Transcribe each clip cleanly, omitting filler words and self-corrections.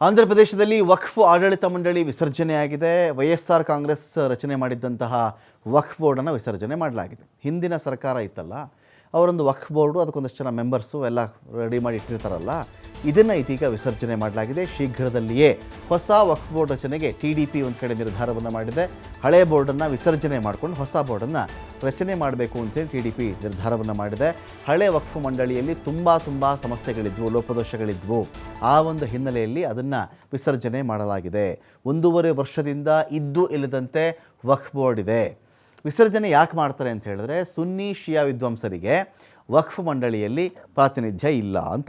ಆಂಧ್ರ ಪ್ರದೇಶದಲ್ಲಿ ವಕ್ಫ್ ಆಡಳಿತ ಮಂಡಳಿ ವಿಸರ್ಜನೆಯಾಗಿದೆ. ವೈಎಸ್ಆರ್ ಕಾಂಗ್ರೆಸ್ ರಚನೆ ಮಾಡಿದ್ದಂತಹ ವಕ್ಫ್ ಬೋರ್ಡನ್ನು ವಿಸರ್ಜನೆ ಮಾಡಲಾಗಿದೆ. ಹಿಂದಿನ ಸರ್ಕಾರ ಇತ್ತಲ್ಲ, ಅವರೊಂದು ವಕ್ಫ್ ಬೋರ್ಡು, ಅದಕ್ಕೊಂದಷ್ಟು ಜನ ಮೆಂಬರ್ಸು ಎಲ್ಲ ರೆಡಿ ಮಾಡಿ ಇಟ್ಟಿರ್ತಾರಲ್ಲ, ಇದನ್ನು ಇದೀಗ ವಿಸರ್ಜನೆ ಮಾಡಲಾಗಿದೆ. ಶೀಘ್ರದಲ್ಲಿಯೇ ಹೊಸ ವಕ್ಫ್ ಬೋರ್ಡ್ ರಚನೆಗೆ TDP ಒಂದು ಕಡೆ ನಿರ್ಧಾರವನ್ನು ಮಾಡಿದೆ. ಹಳೆ ಬೋರ್ಡನ್ನು ವಿಸರ್ಜನೆ ಮಾಡಿಕೊಂಡು ಹೊಸ ಬೋರ್ಡನ್ನು ರಚನೆ ಮಾಡಬೇಕು ಅಂತೇಳಿ TDP ನಿರ್ಧಾರವನ್ನು ಮಾಡಿದೆ. ಹಳೆ ವಕ್ಫ್ ಮಂಡಳಿಯಲ್ಲಿ ತುಂಬ ಸಮಸ್ಯೆಗಳಿದ್ವು, ಲೋಪದೋಷಗಳಿದ್ವು. ಆ ಒಂದು ಹಿನ್ನೆಲೆಯಲ್ಲಿ ಅದನ್ನು ವಿಸರ್ಜನೆ ಮಾಡಲಾಗಿದೆ. 1.5 ವರ್ಷದಿಂದ ಇದ್ದು ಇಲ್ಲದಂತೆ ವಕ್ಫ್ ಬೋರ್ಡ್ ಇದೆ. ವಿಸರ್ಜನೆ ಯಾಕೆ ಮಾಡ್ತಾರೆ ಅಂತ ಹೇಳಿದ್ರೆ, ಸುನ್ನಿ ಶಿಯಾ ವಿದ್ವಾಂಸರಿಗೆ ವಕ್ಫ್ ಮಂಡಳಿಯಲ್ಲಿ ಪ್ರಾತಿನಿಧ್ಯ ಇಲ್ಲ ಅಂತ.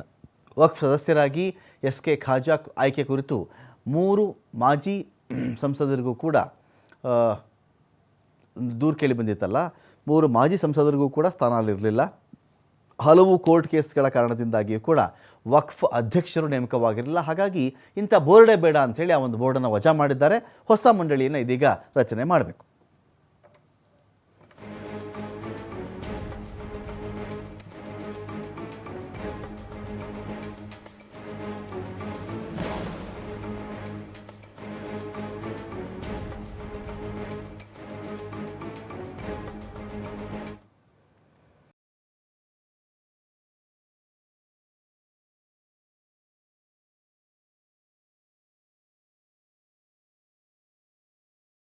ವಕ್ಫ್ ಸದಸ್ಯರಾಗಿ SK ಖಾಜಾ ಆಯ್ಕೆ ಕುರಿತು 3 ಮಾಜಿ ಸಂಸದರಿಗೂ ಕೂಡ ದೂರು ಕೇಳಿ ಬಂದಿತ್ತಲ್ಲ, 3 ಮಾಜಿ ಸಂಸದರಿಗೂ ಕೂಡ ಸ್ಥಾನಗಳಿರಲಿಲ್ಲ. ಹಲವು ಕೋರ್ಟ್ ಕೇಸ್ಗಳ ಕಾರಣದಿಂದಾಗಿಯೂ ಕೂಡ ವಕ್ಫ್ ಅಧ್ಯಕ್ಷರು ನೇಮಕವಾಗಿರಲಿಲ್ಲ. ಹಾಗಾಗಿ ಇಂಥ ಬೋರ್ಡೇ ಬೇಡ ಅಂಥೇಳಿ ಆ ಒಂದು ಬೋರ್ಡನ್ನು ವಜಾ ಮಾಡಿದ್ದಾರೆ. ಹೊಸ ಮಂಡಳಿಯನ್ನು ಇದೀಗ ರಚನೆ ಮಾಡಬೇಕು.